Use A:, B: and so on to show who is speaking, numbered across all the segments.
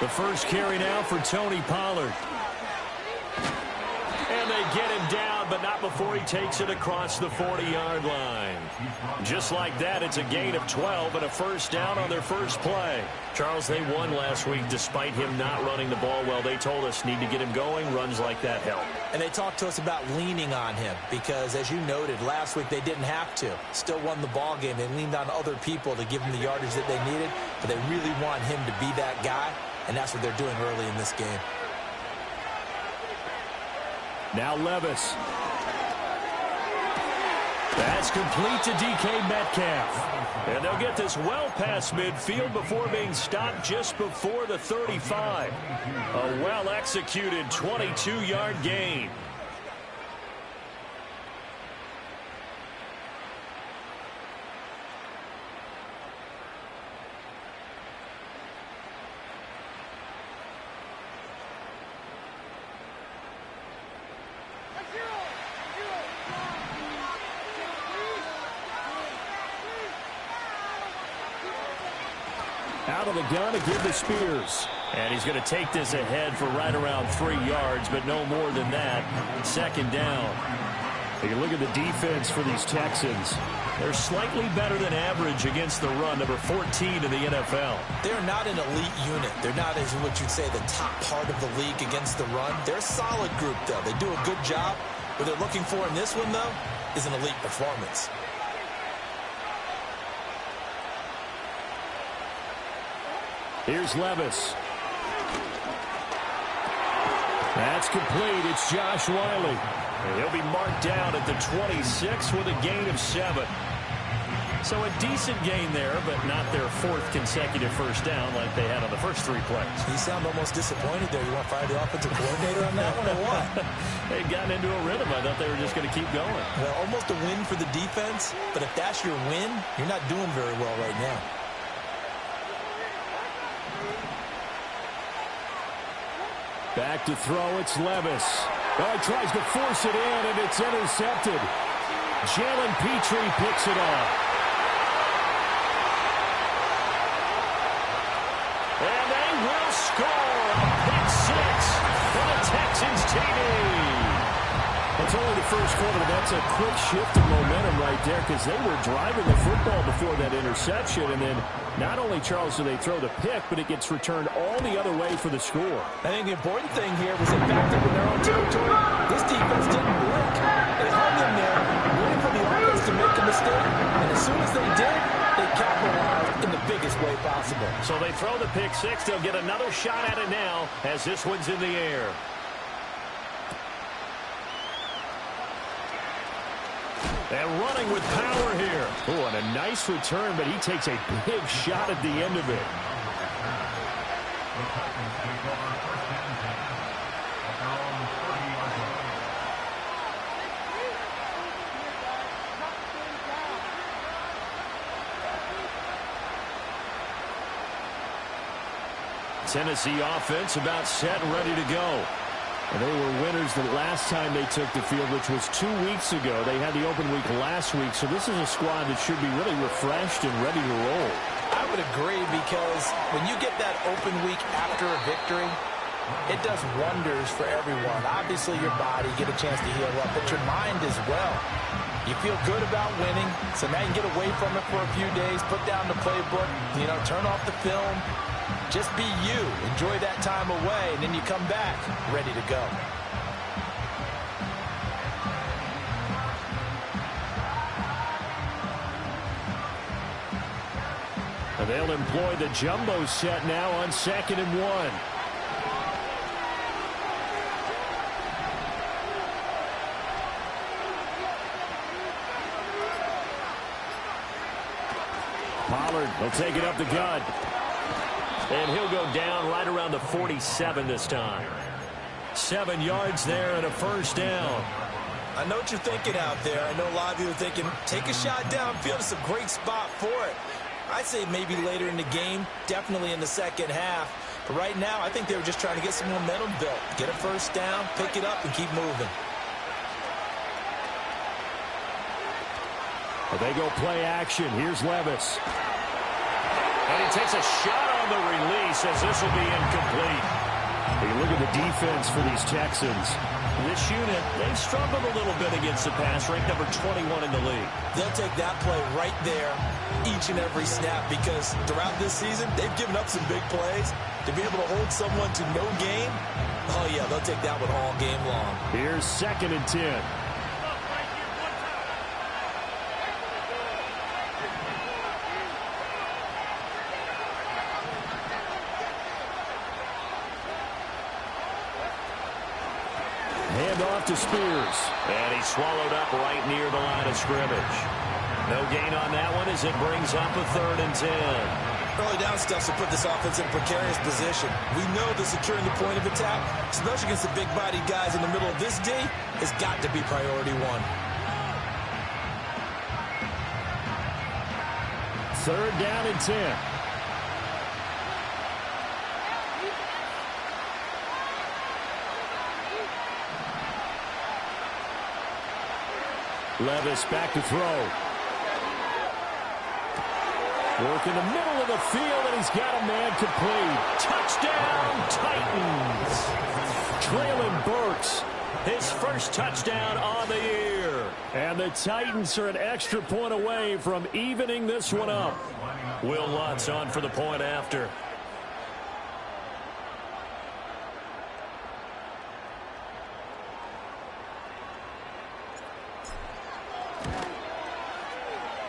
A: The first carry now for Tony Pollard. And they get him down, but not before he takes it across the 40-yard line. Just like that, it's a gain of 12 and a first down on their first play. Charles, they won last week despite him not running the ball well. They told us need to get him going. Runs like that help.
B: And they talked to us about leaning on him because, as you noted, last week they didn't have to. Still won the ball game. They leaned on other people to give him the yardage that they needed, but they really want him to be that guy, and that's what they're doing early in this game.
A: Now Levis. That's complete to DK Metcalf. And they'll get this well past midfield before being stopped just before the 35. A well-executed 22-yard gain. Out of the gun to give to Spears. And he's going to take this ahead for right around 3 yards, but no more than that. Second down. You can look at the defense for these Texans. They're slightly better than average against the run, number 14 in the NFL.
B: They're not an elite unit. They're not, as what you'd say, the top part of the league against the run. They're a solid group, though. They do a good job. What they're looking for in this one, though, is an elite performance.
A: Here's Levis. That's complete. It's Josh Wiley. And he'll be marked down at the 26 with a gain of 7. So a decent gain there, but not their 4th consecutive first down like they had on the first 3 plays.
B: You sound almost disappointed there. You want to fire the offensive coordinator on that one or what?
A: They'd gotten into a rhythm. I thought they were just going to keep going.
B: Well, almost a win for the defense, but if that's your win, you're not doing very well right now.
A: Back to throw, it's Levis. Oh, he tries to force it in, and it's intercepted. Jalen Petrie picks it off. And they will score a pick 6 for the Texans TD. It's only the first quarter, but that's a quick shift of momentum right there because they were driving the football before that interception. And then not only, Charles, do they throw the pick, but it gets returned all the other way for the score.
B: I think the important thing here was they backed up in their own territory. This defense didn't blink. They hung in there, waiting for the offense to make a mistake. And as soon as they did, they capitalized in the biggest way possible. So they throw the pick 6. They'll get another shot at it now as this one's in the air.
A: And running with power here. Oh, and a nice return, but he takes a big shot at the end of it. Tennessee offense about set and ready to go. And they were winners the last time they took the field, which was 2 weeks ago. They had the open week last week, so this is a squad that should be really refreshed and ready to roll.
B: I would agree because when you get that open week after a victory, it does wonders for everyone. Obviously, your body, get a chance to heal up, but your mind as well. You feel good about winning, so now you can get away from it for a few days, put down the playbook, turn off the film. Just be you. Enjoy that time away, and then you come back ready to go.
A: And they'll employ the jumbo set now on 2nd and 1. Pollard will take it up the gut. And he'll go down right around the 47 this time. 7 yards there and a first down.
B: I know what you're thinking out there. I know a lot of you are thinking, take a shot downfield. It's a great spot for it. I'd say maybe later in the game, definitely in the second half. But right now, I think they were just trying to get some momentum built. Get a first down, pick it up, and keep moving.
A: Well, they go play action. Here's Levis. And he takes a shot on And the release, as this will be incomplete. Hey, look at the defense for these Texans. This unit, they've struggled a little bit against the pass, ranked number 21 in the league.
B: They'll take that play right there each and every snap because throughout this season, they've given up some big plays. To be able to hold someone to no gain, oh, yeah, they'll take that one all game long.
A: Here's 2nd and 10. Handoff to Spears. And he's swallowed up right near the line of scrimmage. No gain on that one as it brings up a 3rd and 10.
B: Early down stuff to put this offense in precarious position. We know that securing the point of attack, especially against the big-bodied guys in the middle of this D, has got to be priority 1.
A: 3rd down and 10. Levis back to throw. Work in the middle of the field, and he's got a man complete. Touchdown, Titans. Traylon Burks, his first touchdown on the year. And the Titans are an extra point away from evening this one up. Will Lutz on for the point after.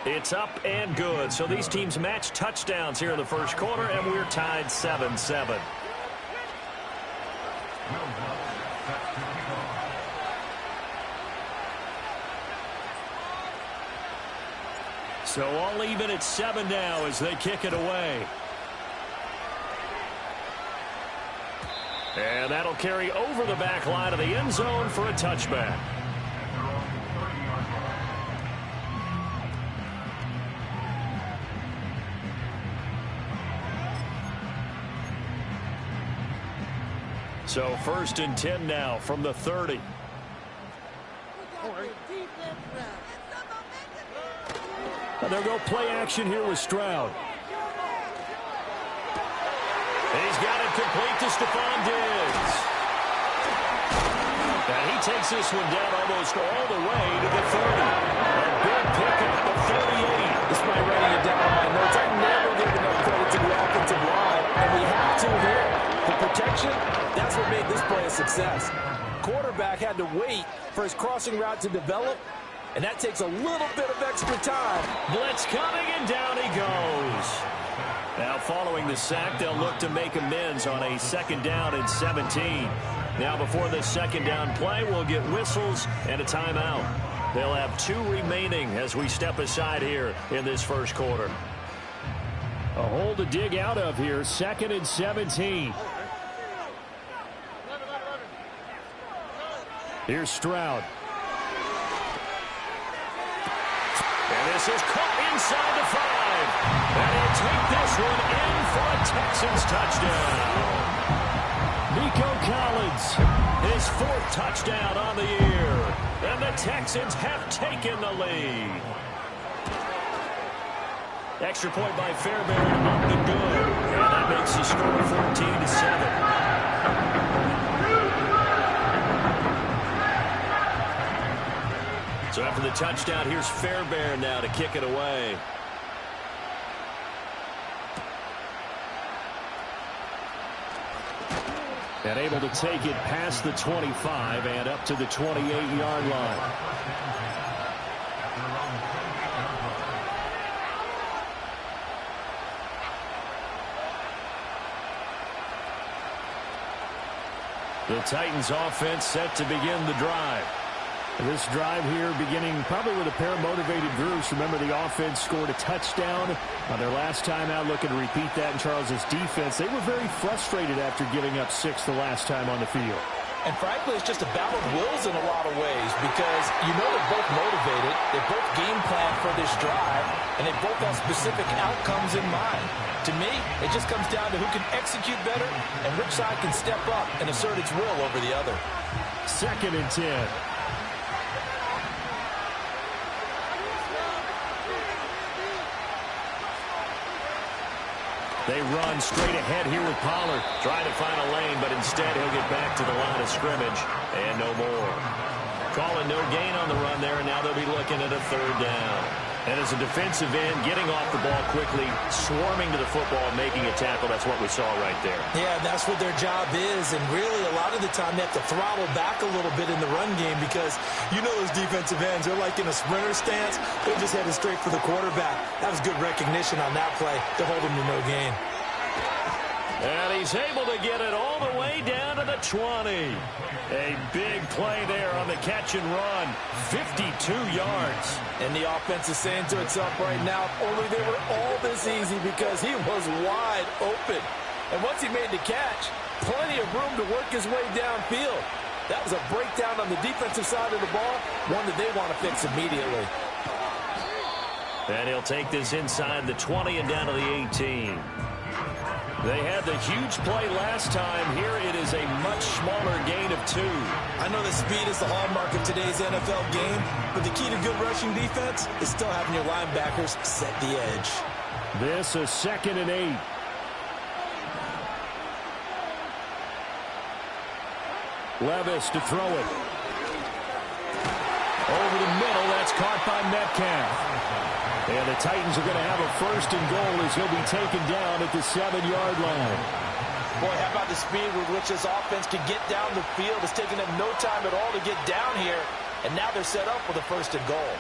A: It's up and good. So these teams match touchdowns here in the first quarter, and we're tied 7-7. So all even at 7 now as they kick it away. And that'll carry over the back line of the end zone for a touchback. So 1st and 10 now from the 30. And they'll go play action here with Stroud. He's got it complete to Stephon Diggs. And he takes this one down almost all the way to the 30. A big pickup of 38.
B: This might writing it down on my notes. I never give enough credit to the offensive line, and we have to here. The protection, that's what made this play a success. Quarterback had to wait for his crossing route to develop, and that takes a little bit of extra time.
A: Blitz coming, and down he goes. Now following the sack, they'll look to make amends on a 2nd down and 17. Now before the 2nd down play, we'll get whistles and a timeout. They'll have 2 remaining as we step aside here in this first quarter. A hole to dig out of here, 2nd and 17. Here's Stroud. And this is caught inside the 5. And he'll take this one in for a Texans touchdown. Nico Collins, his 4th touchdown on the year. And the Texans have taken the lead. Extra point by Fairbairn, up and good. And that makes the score 14-7. So after the touchdown, here's Fairbairn now to kick it away. And able to take it past the 25 and up to the 28-yard line. The Titans offense set to begin the drive. This drive here beginning probably with a pair of motivated groups. Remember, the offense scored a touchdown on their last time out. Looking to repeat that in Charles's defense. They were very frustrated after giving up 6 the last time on the field.
B: And frankly, it's just a battle of wills in a lot of ways because you know they're both motivated. They both game plan for this drive, and they both have specific outcomes in mind. To me, it just comes down to who can execute better and which side can step up and assert its will over the other.
A: 2nd and 10. They run straight ahead here with Pollard. Trying to find a lane, but instead he'll get back to the line of scrimmage. And no more. Calling no gain on the run there, and now they'll be looking at a third down. And as a defensive end, getting off the ball quickly, swarming to the football, making a tackle, that's what we saw right there.
B: Yeah, that's what their job is. And really, a lot of the time, they have to throttle back a little bit in the run game because you know those defensive ends, they're like in a sprinter stance. They're just headed straight for the quarterback. That was good recognition on that play to hold him to no gain.
A: And he's able to get it all the way down to the 20. A big play there on the catch and run. 52 yards.
B: And the offense is saying to itself right now, only they were all this easy because he was wide open. And once he made the catch, plenty of room to work his way downfield. That was a breakdown on the defensive side of the ball, one that they want to fix immediately.
A: And he'll take this inside the 20 and down to the 18. They had the huge play last time. Here it is a much smaller gain of 2.
B: I know that speed is the hallmark of today's NFL game, but the key to good rushing defense is still having your linebackers set the edge.
A: This is 2nd and 8. Levis to throw it. Over the middle, that's caught by Metcalf. And the Titans are going to have a 1st and goal as he'll be taken down at the 7-yard line.
B: Boy, how about the speed with which this offense can get down the field? It's taken them no time at all to get down here. And now they're set up with a 1st and goal.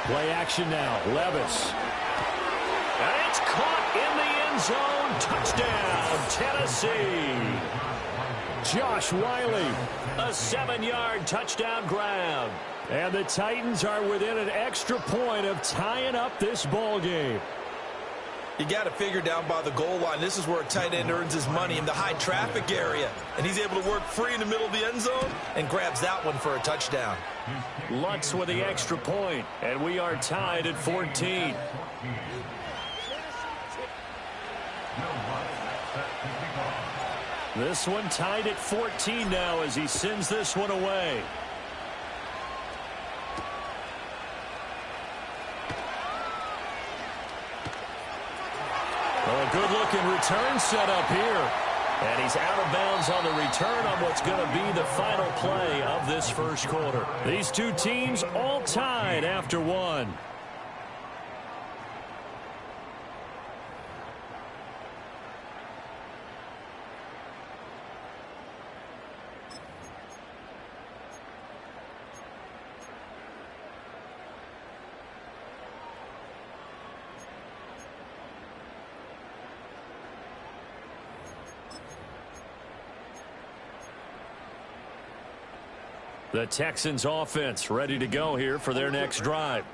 A: Play action now. Levis. And it's caught in the end zone. Touchdown, Tennessee. Josh Wiley. A 7-yard touchdown grab. And the Titans are within an extra point of tying up this ball game.
B: You got to figure down by the goal line. This is where a tight end earns his money, in the high traffic area. And he's able to work free in the middle of the end zone and grabs that one for a touchdown.
A: Lutz with the extra point, and we are tied at 14. This one tied at 14 now as he sends this one away. Well, a good-looking return set up here. And he's out of bounds on the return on what's going to be the final play of this first quarter. These two teams all tied after one. The Texans offense ready to go here for their next drive.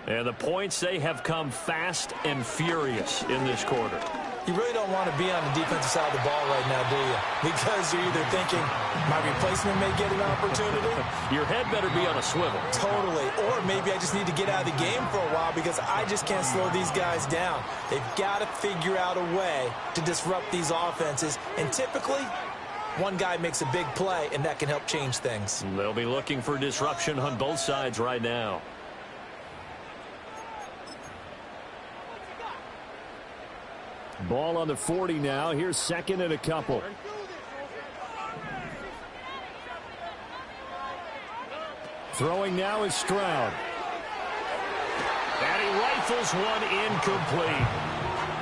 A: And the points, they have come fast and furious in this quarter.
B: You really don't want to be on the defensive side of the ball right now, do you? Because you're either thinking, my replacement may get an opportunity.
A: Your head better be on a swivel.
B: Totally. Or maybe I just need to get out of the game for a while because I just can't slow these guys down. They've got to figure out a way to disrupt these offenses. And typically, one guy makes a big play, and that can help change things.
A: They'll be looking for disruption on both sides right now. Ball on the 40 now. Here's 2nd and a couple. Throwing now is Stroud. And he rifles one incomplete.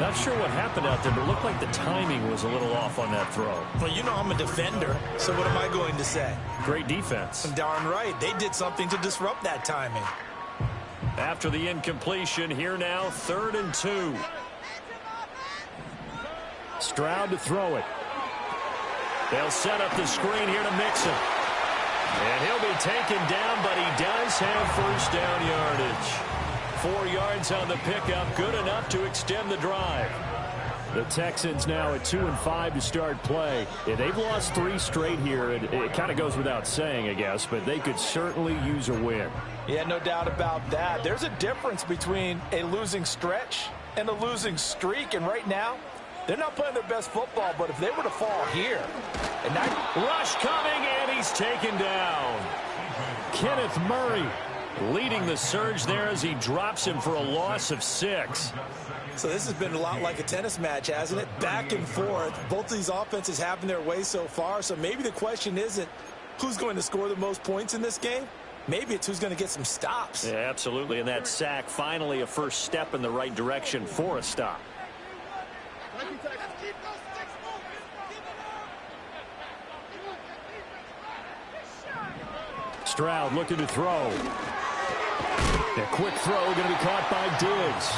A: Not sure what happened out there, but it looked like the timing was a little off on that throw.
B: Well, you know I'm a defender, so what am I going to say?
A: Great defense.
B: Darn right. They did something to disrupt that timing.
A: After the incompletion, here now, 3rd and 2. Stroud to throw it. They'll set up the screen here to Mixon. And he'll be taken down, but he does have 1st down yardage. 4 yards on the pickup, good enough to extend the drive. The Texans now at 2-5 to start play. Yeah, they've lost 3 straight here. It kind of goes without saying, I guess, but they could certainly use a win.
B: Yeah, no doubt about that. There's a difference between a losing stretch and a losing streak, and right now, they're not playing their best football, but if they were to fall here, and now
A: rush coming, and he's taken down. Kenneth Murray leading the surge there as he drops him for a loss of 6.
B: So this has been a lot like a tennis match, hasn't it? Back and forth. Both of these offenses having their way so far. So maybe the question isn't who's going to score the most points in this game. Maybe it's who's going to get some stops.
A: Yeah, absolutely. And that sack, finally a first step in the right direction for a stop. Stroud looking to throw. A quick throw going to be caught by Diggs.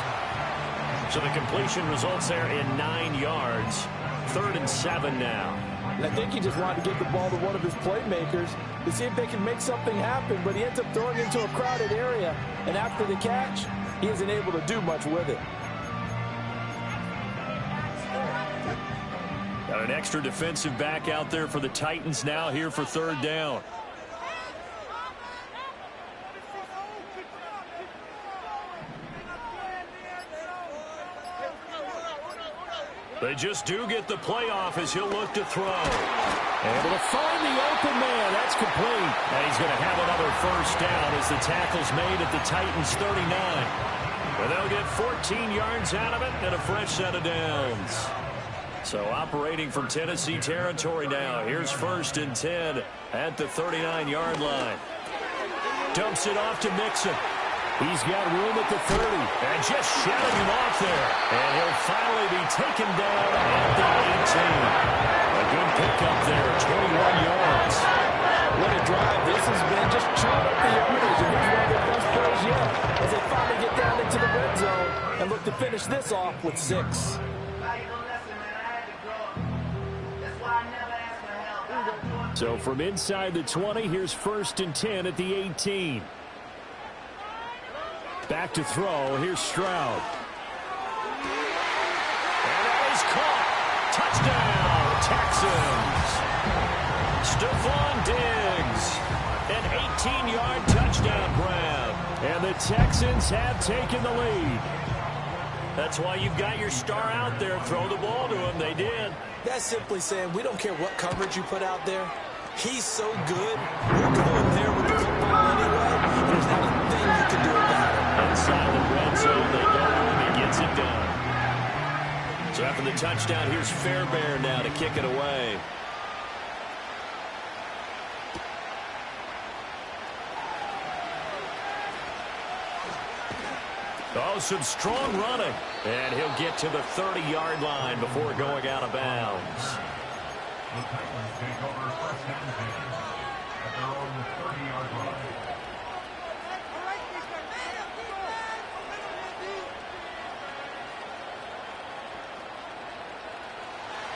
A: So the completion results there in 9 yards. 3rd and 7 now.
B: And I think he just wanted to give the ball to one of his playmakers to see if they can make something happen, but he ends up throwing into a crowded area. And after the catch, he isn't able to do much with it.
A: Got an extra defensive back out there for the Titans now here for 3rd down. They just do get the playoff as he'll look to throw. Able to find the open man. That's complete. And he's going to have another first down as the tackle's made at the Titans' 39. But they'll get 14 yards out of it and a fresh set of downs. So operating from Tennessee territory now. Here's 1st and 10 at the 39-yard line. Dumps it off to Mixon. He's got room at the 30, and just shouting him off there. And he'll finally be taken down at the 18. A good pickup there, 21 yards.
B: What a drive this has been, just chewing up the yardage. And here's one of their best plays yet as they finally get down into the red zone and look to finish this off with 6.
A: So from inside the 20, here's 1st and 10 at the 18. Back to throw. Here's Stroud. And that is caught. Touchdown, Texans. Stephon Diggs. An 18-yard touchdown grab. And the Texans have taken the lead. That's why you've got your star out there. Throw the ball to him. They did.
B: That's simply saying we don't care what coverage you put out there. He's so good. We're going there with the football anyway. There's not a thing you can do about it.
A: Inside the red zone, they go, and he gets it done. So after the touchdown, here's Fairbairn now to kick it away. Oh, some strong running. And he'll get to the 30-yard line before going out of bounds.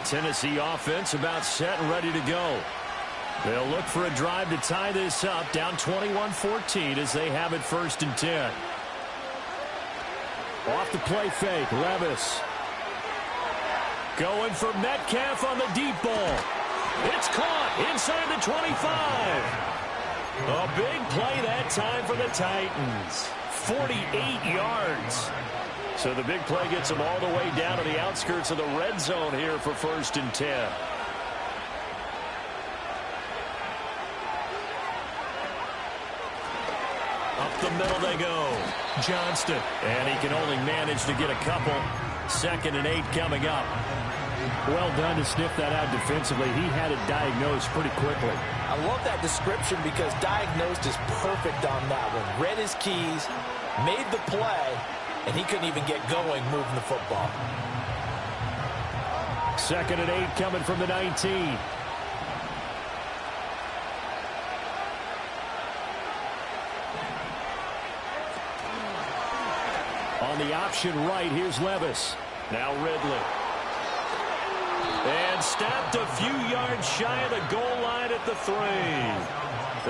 A: Tennessee offense about set and ready to go. They'll look for a drive to tie this up, down 21-14 as they have it 1st and 10. Off the play fake, Levis. Going for Metcalf on the deep ball. It's caught inside the 25. A big play that time for the Titans. 48 yards. So the big play gets them all the way down to the outskirts of the red zone here for 1st and 10. Up the middle they go. Johnston. And he can only manage to get a couple. 2nd and 8 coming up. Well done to sniff that out defensively. He had it diagnosed pretty quickly.
B: I love that description because diagnosed is perfect on that one. Read his keys, made the play, and he couldn't even get going moving the football.
A: 2nd and 8 coming from the 19. On the option right, here's Levis. Now Ridley. And stopped a few yards shy of the goal line at the 3.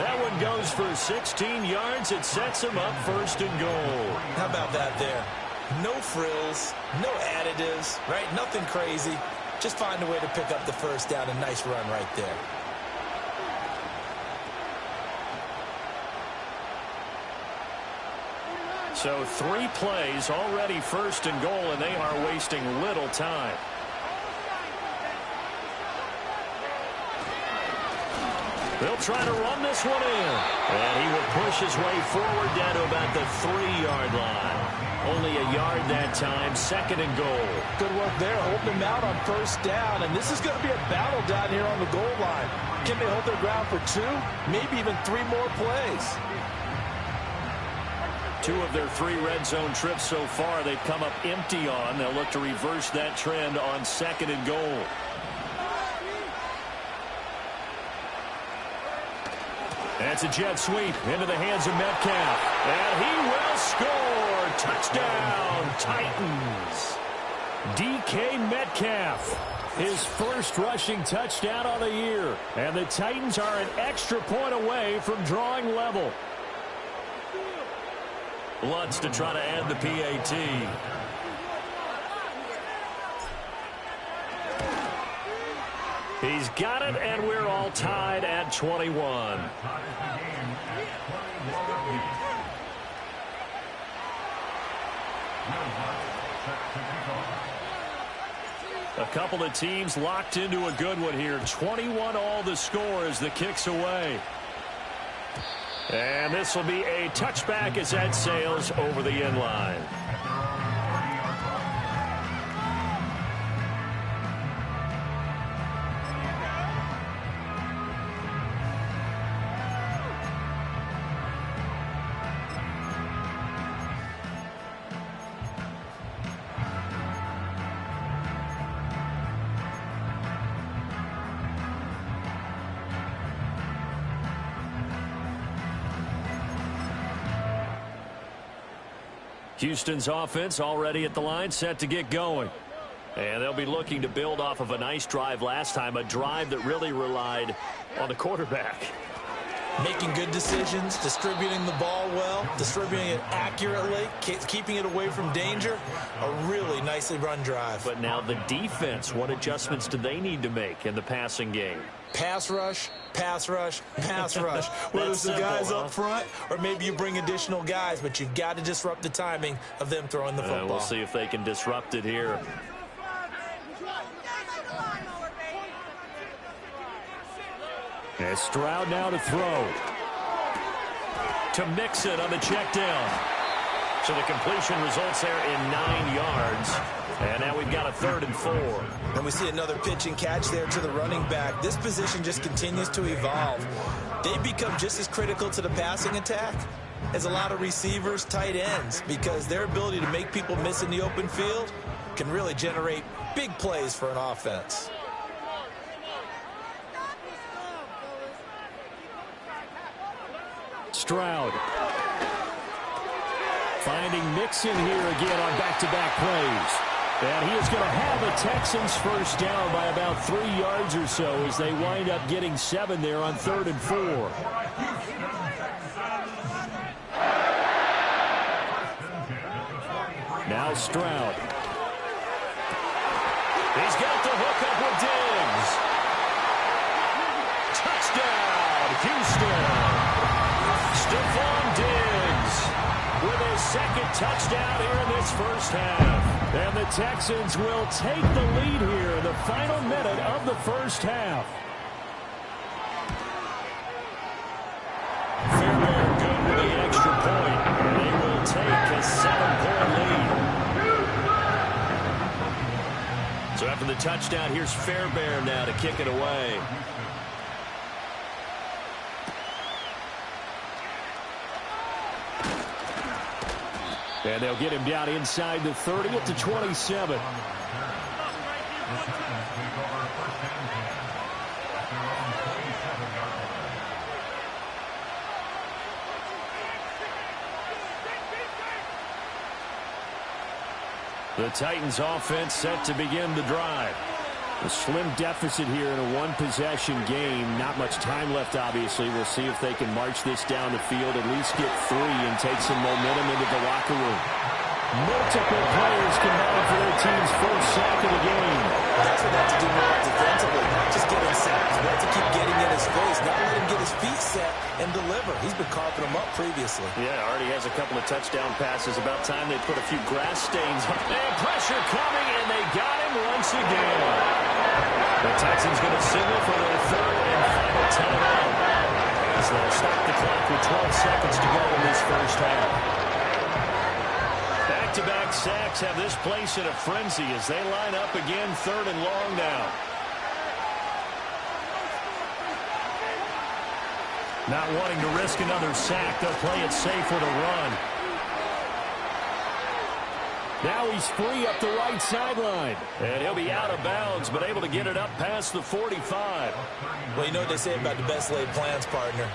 A: That one goes for 16 yards. It sets him up 1st and goal.
B: How about that there? No frills, no additives, right? Nothing crazy. Just find a way to pick up the first down. A nice run right there.
A: So 3 plays, already first and goal, and they are wasting little time. They'll try to run this one in. And he will push his way forward down to about the 3-yard line. Only a yard that time, second and goal.
B: Good work there, holding him out on first down. And this is going to be a battle down here on the goal line. Can they hold their ground for 2, maybe even 3 more plays?
A: 2 of their 3 red zone trips so far they've come up empty on. They'll look to reverse that trend on second and goal. That's a jet sweep into the hands of Metcalf. And he will score. Touchdown, Titans. DK Metcalf, his first rushing touchdown on the year. And the Titans are an extra point away from drawing level. Lutz to try to add the PAT. He's got it, and we're all tied at 21. A couple of teams locked into a good one here. 21 all the score as the kick's away. And this will be a touchback as that sails over the end line. Houston's offense already at the line, set to get going. And they'll be looking to build off of a nice drive last time, a drive that really relied on the quarterback.
B: Making good decisions, distributing the ball well, distributing it accurately, keeping it away from danger. A really nicely run drive.
A: But now the defense, what adjustments do they need to make in the passing game?
B: Pass rush, pass rush, pass rush. Whether it's the guys up front or maybe you bring additional guys, but you've got to disrupt the timing of them throwing the football.
A: We'll see if they can disrupt it here. And Stroud now to throw. To Mixon on the check down. So the completion results there in 9 yards. And now we've got a 3rd and 4.
B: And we see another pitch and catch there to the running back. This position just continues to evolve. They become just as critical to the passing attack as a lot of receivers, tight ends, because their ability to make people miss in the open field can really generate big plays for an offense.
A: Stroud. Finding Mixon here again on back-to-back plays. And he is going to have the Texans first down by about 3 yards or so as they wind up getting 7 there on 3rd and 4. Now Stroud. He's got the hook up with Diggs. Touchdown, Houston. Stephon Diggs with his 2nd touchdown here in this first half. And the Texans will take the lead here in the final minute of the first half. Fairbairn good with the extra point. And they will take a 7-point lead. So after the touchdown, here's Fairbairn now to kick it away. And they'll get him down inside the 30 at the 27. The Titans offense set to begin the drive. A slim deficit here in a one-possession game. Not much time left, obviously. We'll see if they can march this down the field, at least get 3 and take some momentum into the locker room. Multiple players combined for their team's first sack of the game.
B: That's what they have to do more defensively, not just getting sacks, but to keep getting in his face, not let him get his feet set and deliver. He's been carving them up previously.
A: Yeah, already has a couple of touchdown passes. About time they put a few grass stains on. And pressure coming, and they got him once again. The Texans going to signal for their third and final timeout. As they'll stop the clock with 12 seconds to go in this first half. Back-to-back sacks have this place in a frenzy as they line up again, third and long now. Not wanting to risk another sack, they'll play it safe with a run. Now he's free up the right sideline. And he'll be out of bounds, but able to get it up past the 45.
B: Well, you know what they say about the best laid plans, partner.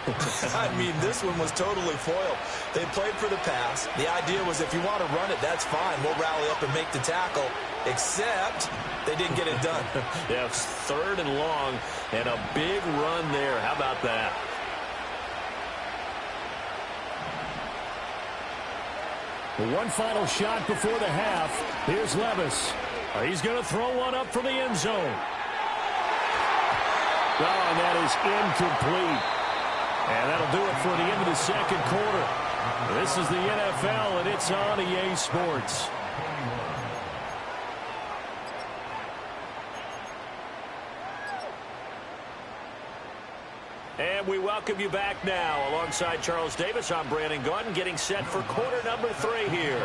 B: I mean, this one was totally foiled. They played for the pass. The idea was if you want to run it, that's fine. We'll rally up and make the tackle. Except they didn't get it done.
A: Yeah, it's third and long and a big run there. How about that? One final shot before the half. Here's Levis. He's going to throw one up from the end zone. Oh, and that is incomplete. And that'll do it for the end of the second quarter. This is the NFL, and it's on EA Sports. And we welcome you back now. Alongside Charles Davis, I'm Brandon Gunn, getting set for quarter number 3 here.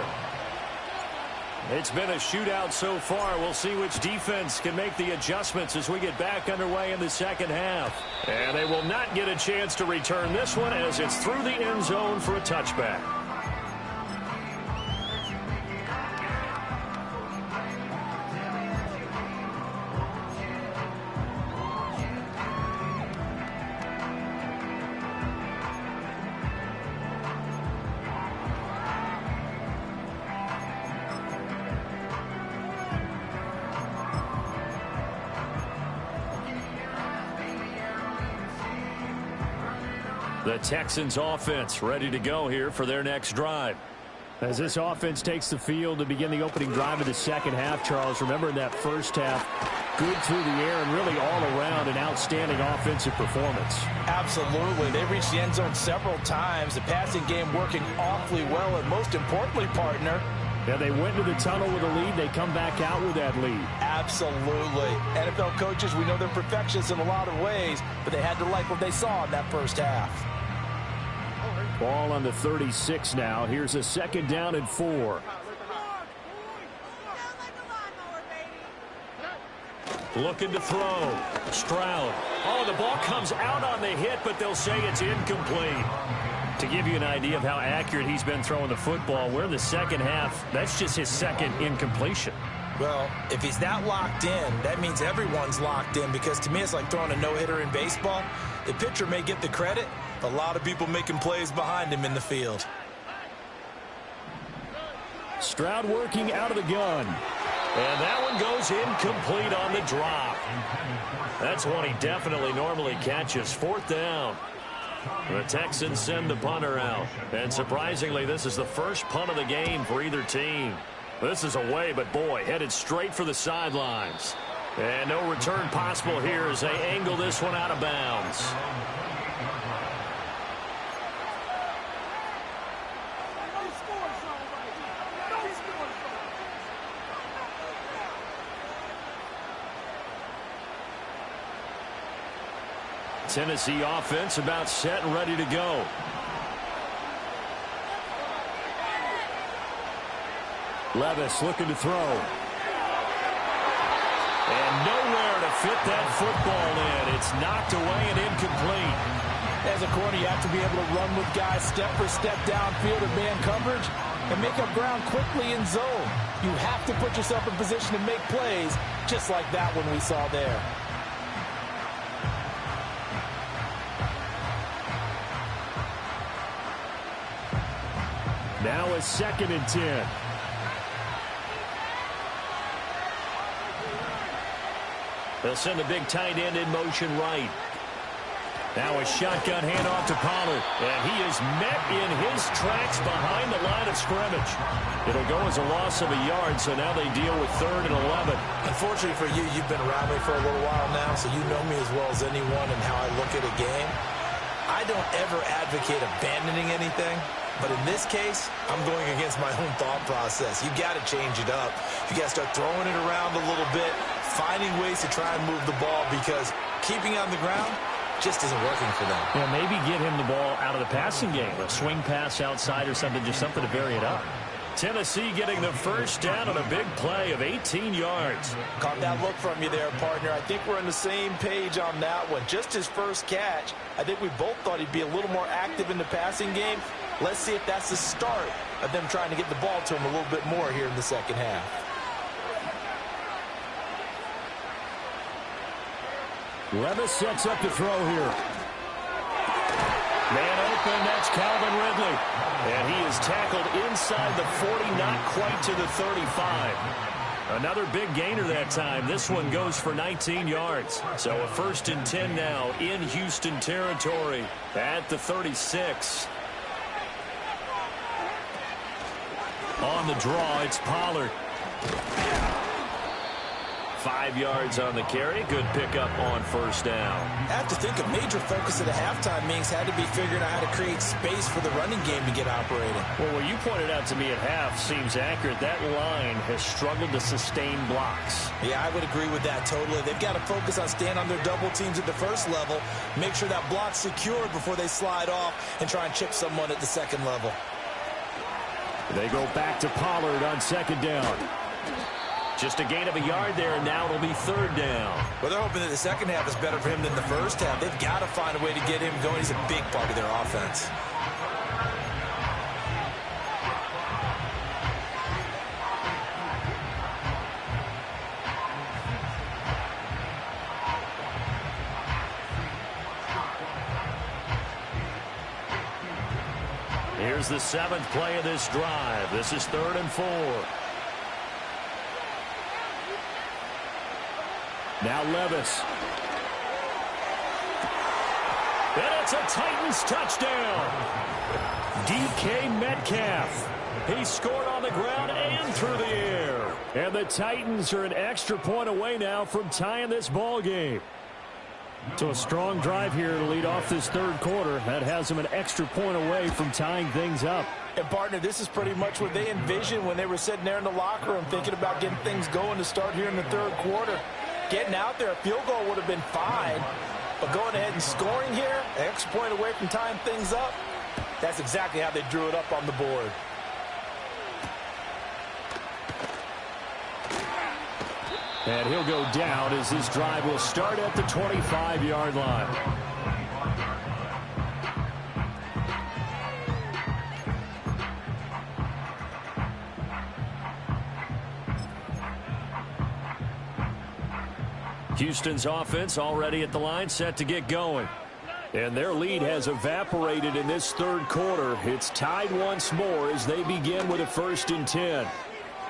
A: It's been a shootout so far. We'll see which defense can make the adjustments as we get back underway in the second half. And they will not get a chance to return this one as it's through the end zone for a touchback. The Texans offense ready to go here for their next drive. As this offense takes the field to begin the opening drive of the second half, Charles, remember in that first half, good through the air and really all around an outstanding offensive performance.
B: Absolutely. They reached the end zone several times. The passing game working awfully well, and most importantly, partner,
A: yeah, they went into the tunnel with a lead. They come back out with that lead.
B: Absolutely. NFL coaches, we know they're perfectionists in a lot of ways, but they had to like what they saw in that first half.
A: Ball on the 36 now. Here's a second down and 4. Looking to throw. Stroud. Oh, the ball comes out on the hit, but they'll say it's incomplete. To give you an idea of how accurate he's been throwing the football, we're in the second half. That's just his second incompletion.
B: Well, if he's that locked in, that means everyone's locked in, because to me it's like throwing a no-hitter in baseball. The pitcher may get the credit, but a lot of people making plays behind him in the field.
A: Stroud working out of the gun. And that one goes incomplete on the drop. That's one he definitely normally catches. Fourth down. The Texans send the punter out. And surprisingly, this is the first punt of the game for either team. This is away, but boy, headed straight for the sidelines. And no return possible here as they angle this one out of bounds. Tennessee offense about set and ready to go. Levis looking to throw. And nowhere to fit that football in. It's knocked away and incomplete.
B: As a corner, you have to be able to run with guys step for step downfield in man coverage and make up ground quickly in zone. You have to put yourself in position to make plays, just like that one we saw there.
A: Now a second and 10. They'll send the big tight end in motion right. Now a shotgun handoff to Pollard. And he is met in his tracks behind the line of scrimmage. It'll go as a loss of a yard, so now they deal with 3rd and 11.
B: Unfortunately for you, you've been around me for a little while now, so you know me as well as anyone and how I look at a game. I don't ever advocate abandoning anything, but in this case, I'm going against my own thought process. You got to change it up. You got to start throwing it around a little bit, finding ways to try and move the ball, because keeping it on the ground just isn't working for them.
A: Yeah, maybe get him the ball out of the passing game, a swing pass outside or something, just something to vary it up. Tennessee getting the first down on a big play of 18 yards.
B: Caught that look from you there, partner. I think we're on the same page on that one. Just his first catch. I think we both thought he'd be a little more active in the passing game. Let's see if that's the start of them trying to get the ball to him a little bit more here in the second half.
A: Levis sets up to throw here. Man open, that's Calvin Ridley. And he is tackled inside the 40, not quite to the 35. Another big gainer that time. This one goes for 19 yards. So a 1st and 10 now in Houston territory at the 36. On the draw, it's Pollard. 5 yards on the carry. Good pickup on 1st down.
B: I have to think a major focus at the halftime means had to be figuring out how to create space for the running game to get operating.
A: Well, what you pointed out to me at half seems accurate. That line has struggled to sustain blocks.
B: Yeah, I would agree with that totally. They've got to focus on staying on their double teams at the first level, make sure that block's secured before they slide off and try and chip someone at the second level.
A: They go back to Pollard on 2nd down. Just a gain of a yard there, and now it'll be 3rd down.
B: Well, they're hoping that the second half is better for him than the first half. They've got to find a way to get him going. He's a big part of their offense.
A: Here's the 7th play of this drive. This is 3rd and 4. Now Levis. And it's a Titans touchdown. DK Metcalf. He scored on the ground and through the air. And the Titans are an extra point away now from tying this ball game. So a strong drive here to lead off this 3rd quarter. That has them an extra point away from tying things up.
B: And, partner, this is pretty much what they envisioned when they were sitting there in the locker room thinking about getting things going to start here in the 3rd quarter. Getting out there, a field goal would have been fine. But going ahead and scoring here, an extra point away from tying things up, that's exactly how they drew it up on the board.
A: And he'll go down as this drive will start at the 25-yard line. Houston's offense already at the line, set to get going. And their lead has evaporated in this 3rd quarter. It's tied once more as they begin with a 1st and 10.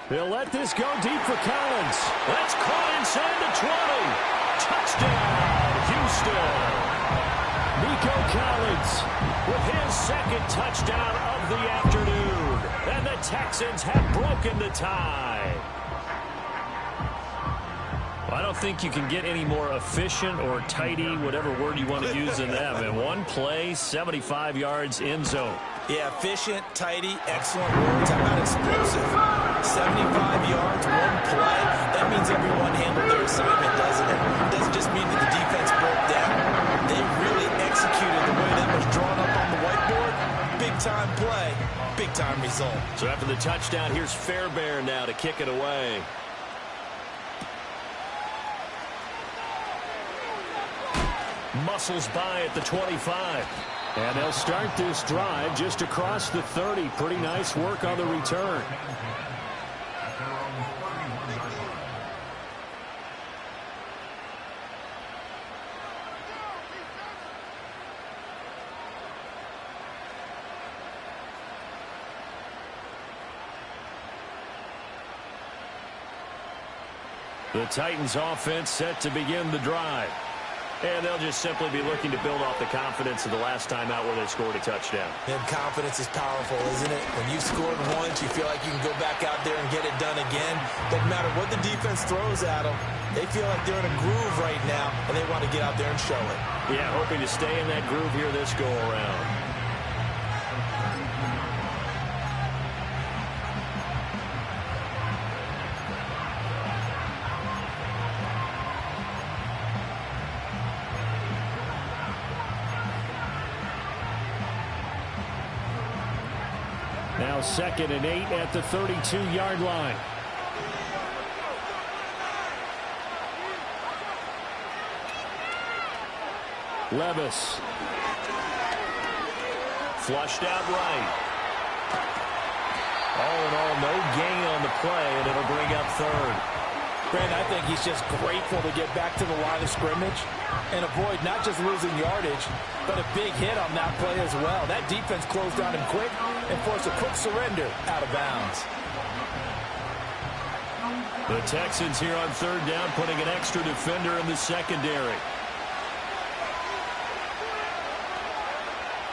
A: They'll let this go deep for Collins. That's caught inside the 20. Touchdown, Houston. Nico Collins with his 2nd touchdown of the afternoon. And the Texans have broken the tie. I don't think you can get any more efficient or tidy, whatever word you want to use in that. In one play, 75 yards in zone.
B: Yeah, efficient, tidy, excellent words. How about explosive? 75 yards, one play. That means everyone handled their assignment, doesn't it? It doesn't just mean that the defense broke down. They really executed the way that was drawn up on the whiteboard. Big-time play, big-time result.
A: So after the touchdown, here's Fairbairn now to kick it away. Muscles by at the 25. And they'll start this drive just across the 30. Pretty nice work on the return. The Titans offense set to begin the drive. And they'll just simply be looking to build off the confidence of the last time out where they scored a touchdown.
B: And confidence is powerful, isn't it? When you've scored once, you feel like you can go back out there and get it done again. Doesn't matter what the defense throws at them. They feel like they're in a groove right now, and they want to get out there and show it.
A: Yeah, hoping to stay in that groove here this go-around. Now 2nd and 8 at the 32-yard line. Levis. Flushed out right. All in all, no gain on the play, and it'll bring up 3rd.
B: Brandon, I think he's just grateful to get back to the line of scrimmage and avoid not just losing yardage, but a big hit on that play as well. That defense closed on him quick and forced a quick surrender out of bounds.
A: The Texans here on 3rd down, putting an extra defender in the secondary.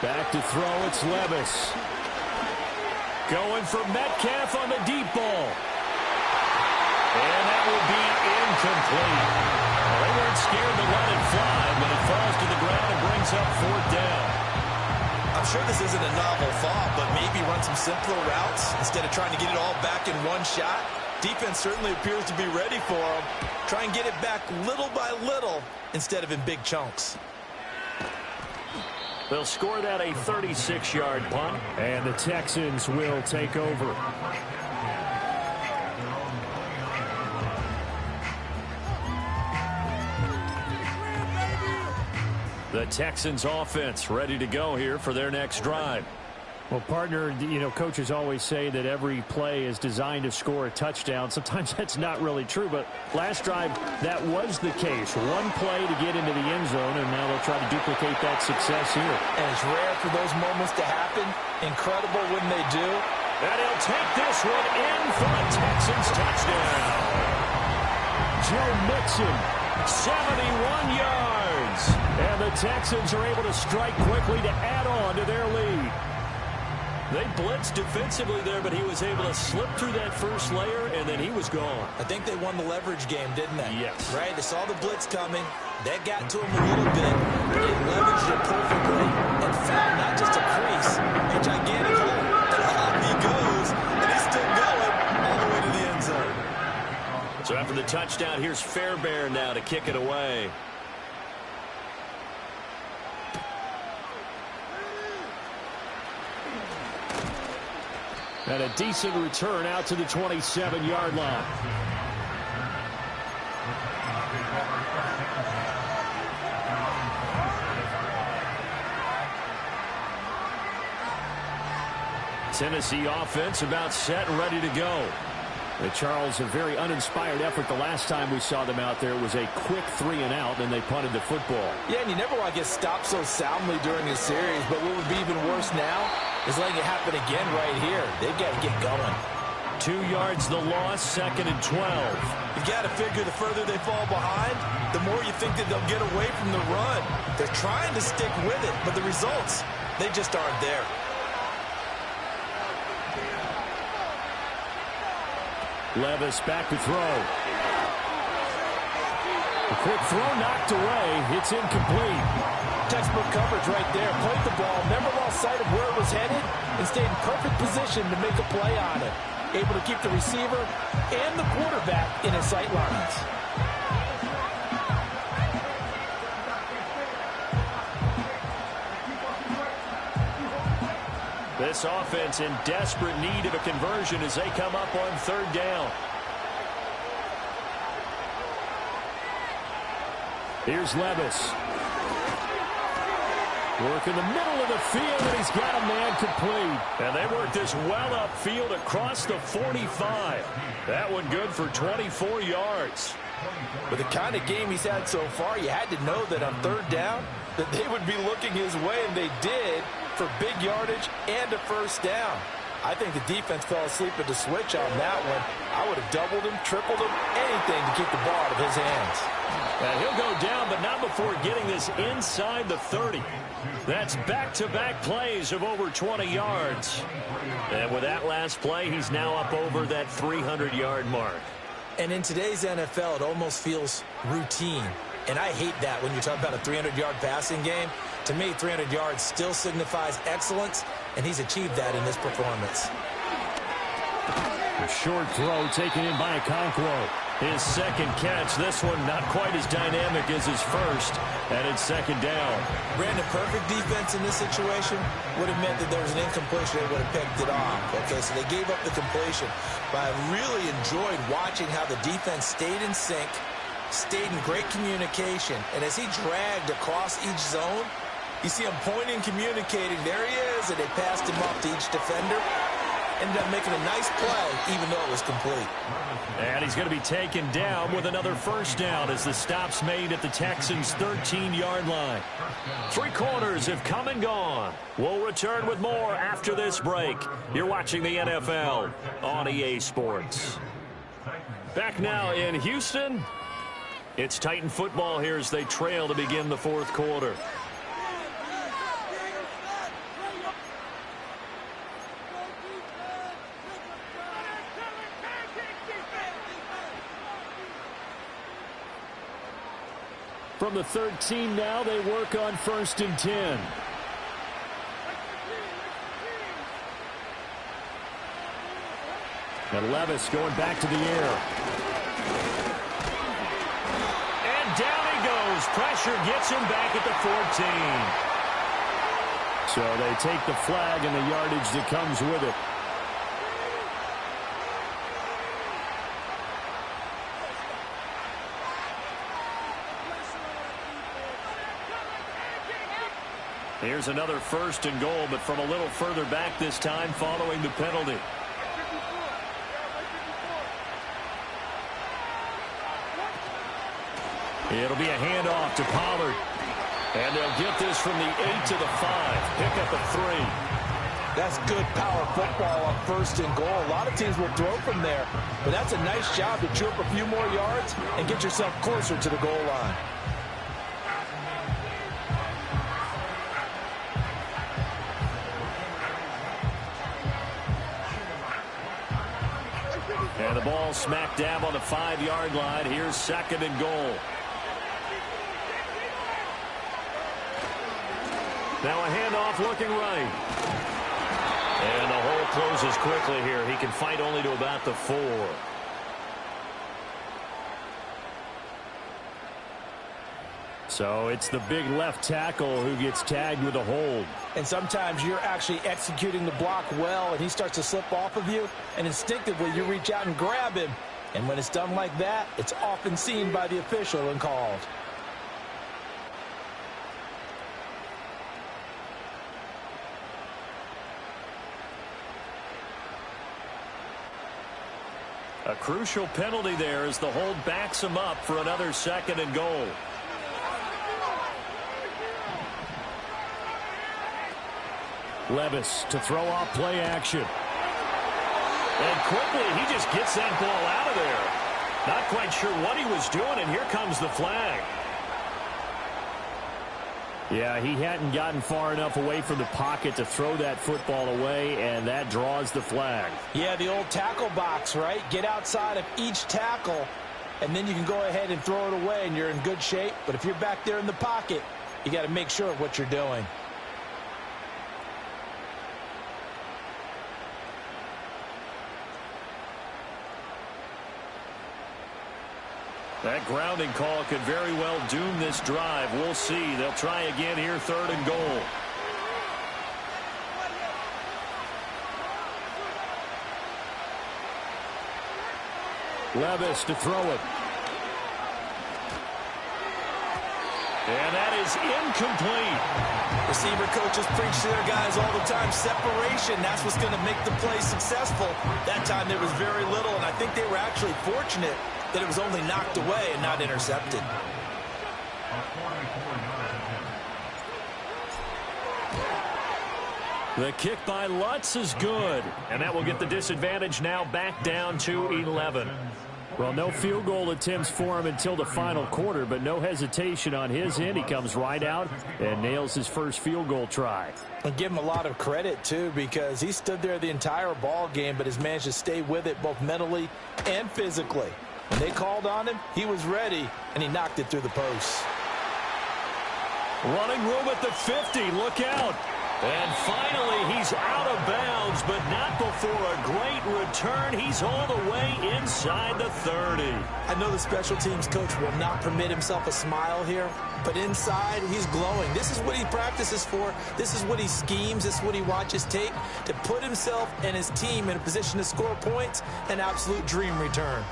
A: Back to throw, it's Levis. Going for Metcalf on the deep ball. And that will be incomplete. Well, they weren't scared to let it fly, but it falls to the ground and brings up 4th down.
B: I'm sure this isn't a novel thought, but maybe run some simpler routes instead of trying to get it all back in one shot. Defense certainly appears to be ready for them. Try and get it back little by little instead of in big chunks.
A: They'll score that a 36-yard punt, and the Texans will take over. The Texans offense ready to go here for their next drive. Well, partner, you know, coaches always say that every play is designed to score a touchdown. Sometimes that's not really true, but last drive, that was the case. One play to get into the end zone, and now they'll try to duplicate that success here.
B: And it's rare for those moments to happen. Incredible when they do.
A: And he'll take this one in for a Texans touchdown. Joe Mixon, 71 yards. And the Texans are able to strike quickly to add on to their lead. They blitzed defensively there, but he was able to slip through that first layer, and then he was gone.
B: I think they won the leverage game, didn't they?
A: Yes.
B: Right? They saw the blitz coming. That got to him a little bit. He leveraged it perfectly and found not just a crease, a gigantic hole. And off he goes, and he's still going all the way to the end zone.
A: So after the touchdown, here's Fairbairn now to kick it away. And a decent return out to the 27-yard line. Tennessee offense about set and ready to go. Charles, a very uninspired effort the last time we saw them out there. It was a quick 3-and-out, and they punted the football.
B: Yeah, and you never want to get stopped so soundly during this series, but what would be even worse now is letting it happen again right here. They've got to get going.
A: 2 yards the loss, 2nd and 12.
B: You've got to figure the further they fall behind, the more you think that they'll get away from the run. They're trying to stick with it, but the results, they just aren't there.
A: Levis back to throw. A quick throw knocked away. It's incomplete.
B: Textbook coverage right there. Played the ball, never lost sight of where it was headed, and stayed in perfect position to make a play on it. Able to keep the receiver and the quarterback in his sight lines.
A: This offense in desperate need of a conversion as they come up on 3rd down. Here's Levis. Work in the middle of the field, and he's got a man complete. And they work this well upfield across the 45. That one good for 24 yards.
B: With the kind of game he's had so far, you had to know that on 3rd down, that they would be looking his way, and they did, for big yardage and a 1st down. I think the defense fell asleep at the switch on that one. I would have doubled him, tripled him, anything to keep the ball out of his hands.
A: And he'll go down, but not before getting this inside the 30. That's back-to-back plays of over 20 yards. And with that last play, he's now up over that 300-yard mark.
B: And in today's NFL, it almost feels routine. And I hate that when you talk about a 300-yard passing game. To me, 300 yards still signifies excellence, and he's achieved that in this performance.
A: A short throw taken in by Okonkwo. His second catch, this one not quite as dynamic as his first, and it's second down.
B: Brandon, perfect defense in this situation would have meant that there was an incompletion. They would have picked it off. Okay, so they gave up the completion. But I really enjoyed watching how the defense stayed in sync, stayed in great communication, and as he dragged across each zone, you see him pointing, communicating. There he is, and they passed him off to each defender. Ended up making a nice play, even though it was complete.
A: And he's going to be taken down with another first down as the stop's made at the Texans' 13-yard line. 3 quarters have come and gone. We'll return with more after this break. You're watching the NFL on EA Sports. Back now in Houston. It's Titan football here as they trail to begin the fourth quarter. From the 13 now, they work on 1st and 10. And Levis going back to the air. And down he goes. Pressure gets him back at the 14. So they take the flag and the yardage that comes with it. Here's another 1st and goal, but from a little further back this time following the penalty. It'll be a handoff to Pollard. And they'll get this from the 8 to the 5. Pick up a 3.
B: That's good power football on 1st and goal. A lot of teams will throw from there, but that's a nice job to chew up a few more yards and get yourself closer to the goal line.
A: And the ball smack dab on the 5-yard line. Here's 2nd and goal. Now a handoff looking right. And the hole closes quickly here. He can fight only to about the 4. So it's the big left tackle who gets tagged with a hold.
B: And sometimes you're actually executing the block well, and he starts to slip off of you, and instinctively you reach out and grab him. And when it's done like that, it's often seen by the official and called.
A: A crucial penalty there as the hold backs him up for another 2nd and goal. Levis to throw off play action. And quickly, he just gets that ball out of there. Not quite sure what he was doing, and here comes the flag. Yeah, he hadn't gotten far enough away from the pocket to throw that football away, and that draws the flag.
B: Yeah, the old tackle box, right? Get outside of each tackle, and then you can go ahead and throw it away, and you're in good shape. But if you're back there in the pocket, you got to make sure of what you're doing.
A: That grounding call could very well doom this drive. We'll see. They'll try again here, 3rd and goal. Levis to throw it. And that is incomplete.
B: Receiver coaches preach to their guys all the time. Separation, that's what's going to make the play successful. That time there was very little, and I think they were actually fortunate that it was only knocked away and not intercepted.
A: The kick by Lutz is good. And that will get the disadvantage now back down to 11. Well, no field goal attempts for him until the final quarter, but no hesitation on his end. He comes right out and nails his first field goal try.
B: And give him a lot of credit, too, because he stood there the entire ball game, but has managed to stay with it both mentally and physically. When they called on him, he was ready, and he knocked it through the posts.
A: Running room at the 50. Look out. And finally, he's out of bounds, but not before a great return. He's all the way inside the 30.
B: I know the special teams coach will not permit himself a smile here, but inside, he's glowing. This is what he practices for. This is what he schemes. This is what he watches tape to put himself and his team in a position to score points. An absolute dream return.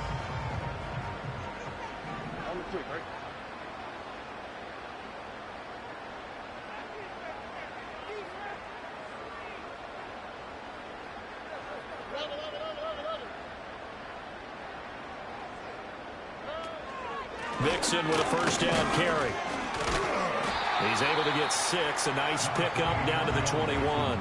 A: Mixon with a first down carry. He's able to get 6. A nice pickup down to the 21.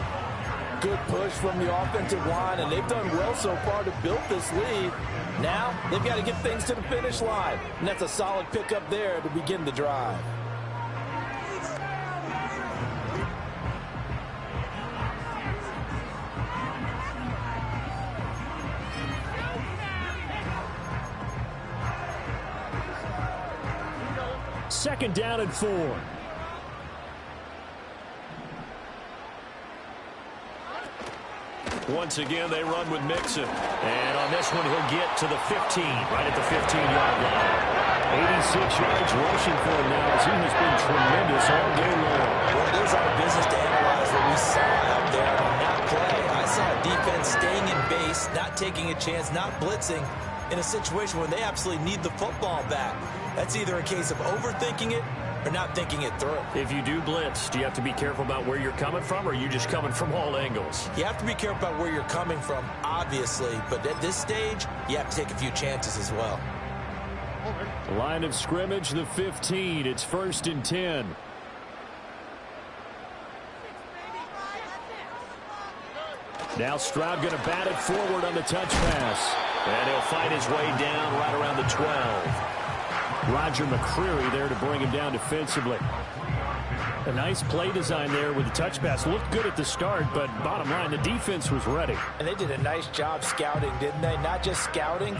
B: Good push from the offensive line, and they've done well so far to build this lead. Now they've got to get things to the finish line, and that's a solid pickup there to begin the drive.
A: Second down and 4. Once again, they run with Mixon. And on this one, he'll get to the 15, right at the 15-yard line. 86 yards rushing for him now as he has been tremendous all game long.
B: Well, it is our business to analyze what we saw out there on that play. I saw a defense staying in base, not taking a chance, not blitzing, in a situation where they absolutely need the football back. That's either a case of overthinking it or not thinking it through.
A: If you do blitz, do you have to be careful about where you're coming from, or are you just coming from all angles?
B: You have to be careful about where you're coming from, obviously, but at this stage, you have to take a few chances as well.
A: Line of scrimmage, the 15. It's 1st and 10. Now Stroud going to bat it forward on the touch pass. And he'll fight his way down right around the 12. Roger McCreary there to bring him down defensively. A nice play design there with the touch pass. Looked good at the start, but bottom line, the defense was ready.
B: And they did a nice job scouting, didn't they? Not just scouting,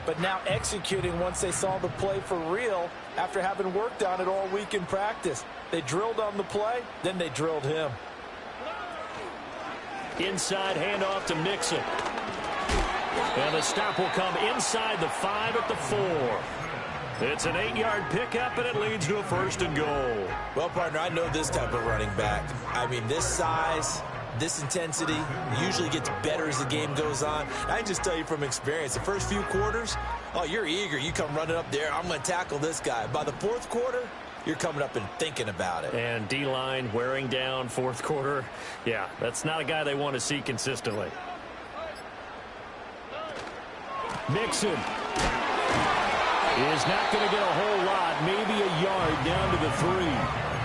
B: but now executing once they saw the play for real after having worked on it all week in practice. They drilled on the play, then they drilled him.
A: Inside handoff to Mixon. And the stop will come inside the 5 at the 4. It's an 8-yard pickup, and it leads to a 1st and goal.
B: Well, partner, I know this type of running back. I mean, this size, this intensity usually gets better as the game goes on. I can just tell you from experience, the first few quarters, oh, you're eager. You come running up there, I'm going to tackle this guy. By the 4th quarter, you're coming up and thinking about it.
A: And D-line wearing down 4th quarter. Yeah, that's not a guy they want to see consistently. Mixon is not going to get a whole lot, maybe a yard down to the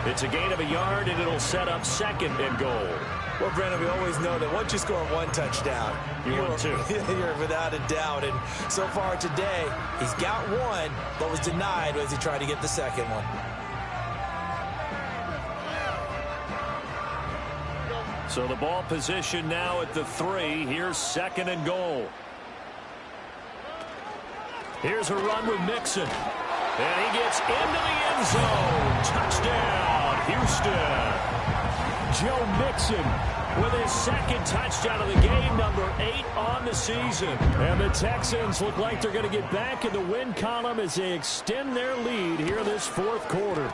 A: 3. It's a gain of a yard, and it'll set up 2nd and goal.
B: Well, Brandon, we always know that once you score 1 touchdown,
A: you're 2.
B: You're without a doubt. And so far today, he's got 1, but was denied as he tried to get the 2nd one.
A: So the ball position now at the 3. Here's 2nd and goal. Here's a run with Mixon. And he gets into the end zone. Touchdown, Houston. Joe Mixon with his 2nd touchdown of the game, number 8 on the season. And the Texans look like they're going to get back in the win column as they extend their lead here this 4th quarter.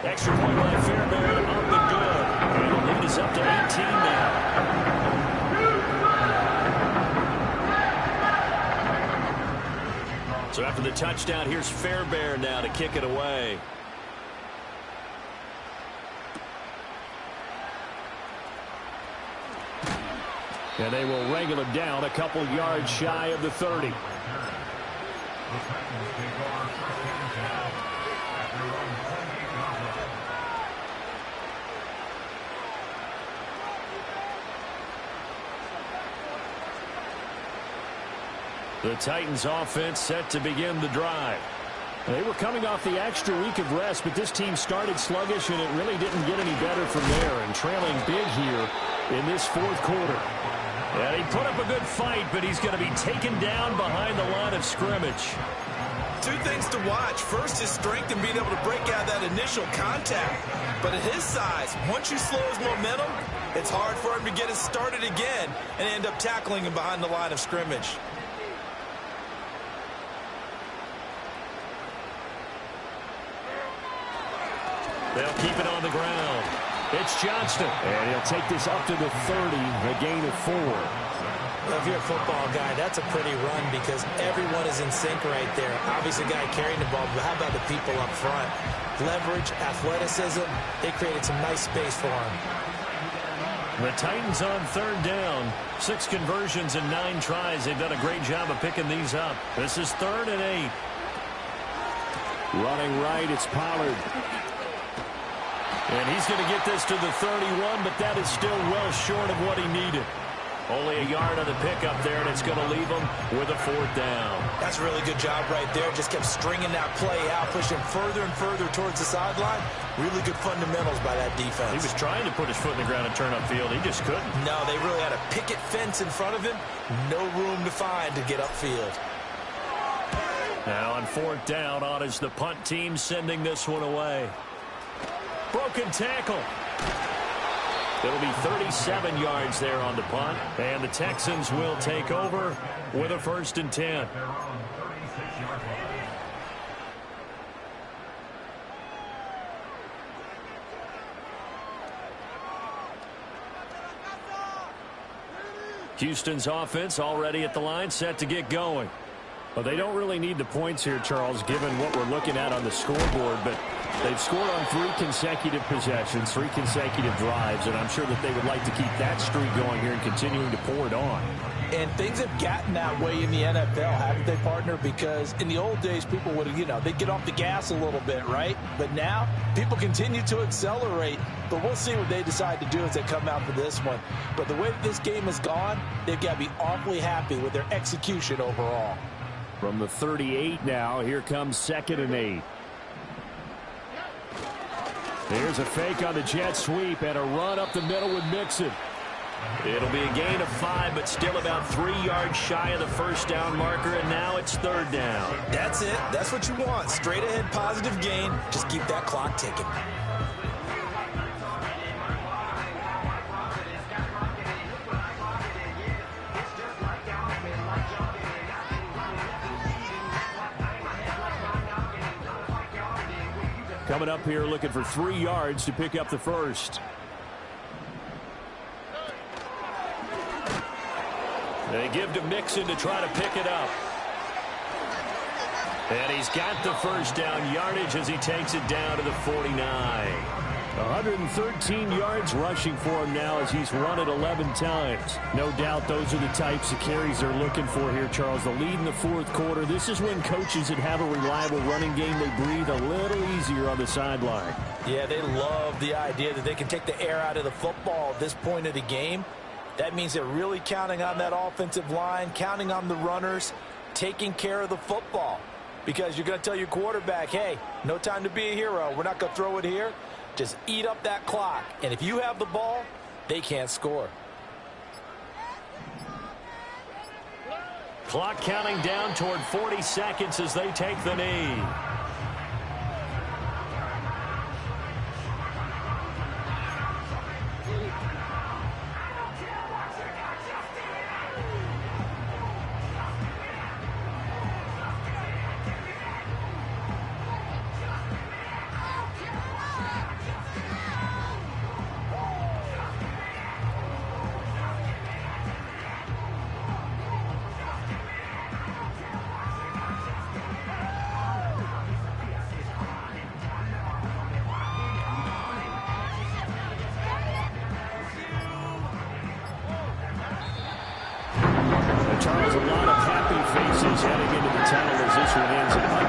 A: Extra point by Fairbairn up and good. And the lead is up to 18 now. So after the touchdown, here's Fairbairn now to kick it away. And they will wrangle him down a couple yards shy of the 30. The Titans offense set to begin the drive. They were coming off the extra week of rest, but this team started sluggish, and it really didn't get any better from there, and trailing big here in this fourth quarter. And he put up a good fight, but he's going to be taken down behind the line of scrimmage.
B: Two things to watch. First, his strength in being able to break out that initial contact. But at his size, once you slow his momentum, it's hard for him to get it started again and end up tackling him behind the line of scrimmage.
A: They'll keep it on the ground. It's Johnston, and he'll take this up to the 30, a gain of 4.
B: Well, if you're a football guy, that's a pretty run because everyone is in sync right there. Obviously, the guy carrying the ball, but how about the people up front? Leverage, athleticism, they created some nice space for him.
A: The Titans on third down. 6 conversions and 9 tries. They've done a great job of picking these up. This is 3rd and 8. Running right, it's Pollard. And he's going to get this to the 31, but that is still well short of what he needed. Only a yard on the pickup there, and it's going to leave him with a 4th down.
B: That's a really good job right there. Just kept stringing that play out, pushing further and further towards the sideline. Really good fundamentals by that defense.
A: He was trying to put his foot in the ground and turn upfield. He just couldn't.
B: No, they really had a picket fence in front of him. No room to find to get upfield.
A: Now on 4th down, on is the punt team sending this one away. Broken tackle. It'll be 37 yards there on the punt, and the Texans will take over with a 1st and 10. Houston's offense already at the line, set to get going. Well, they don't really need the points here, Charles, given what we're looking at on the scoreboard, but they've scored on 3 consecutive possessions, 3 consecutive drives, and I'm sure that they would like to keep that streak going here and continuing to pour it on.
B: And things have gotten that way in the NFL, haven't they, partner? Because in the old days, people would, they'd get off the gas a little bit, right? But now, people continue to accelerate. But we'll see what they decide to do as they come out for this one. But the way that this game has gone, they've got to be awfully happy with their execution overall.
A: From the 38 now, here comes 2nd and 8. There's a fake on the jet sweep and a run up the middle with Mixon. It'll be a gain of 5, but still about 3 yards shy of the 1st down marker, and now it's 3rd down.
B: That's it. That's what you want. Straight ahead positive gain. Just keep that clock ticking.
A: Coming up here looking for 3 yards to pick up the 1st. They give to Mixon to try to pick it up. And he's got the 1st down yardage as he takes it down to the 49. 113 yards rushing for him now as he's run it 11 times. No doubt those are the types of carries they're looking for here, Charles. The lead in the 4th quarter. This is when coaches that have a reliable running game, they breathe a little easier on the sideline.
B: Yeah, they love the idea that they can take the air out of the football at this point of the game. That means they're really counting on that offensive line, counting on the runners, taking care of the football. Because you're going to tell your quarterback, hey, no time to be a hero. We're not going to throw it here. Just eat up that clock. And if you have the ball, they can't score.
A: Clock counting down toward 40 seconds as they take the knee. Charles, a lot of happy faces heading into the tunnel as this one ends at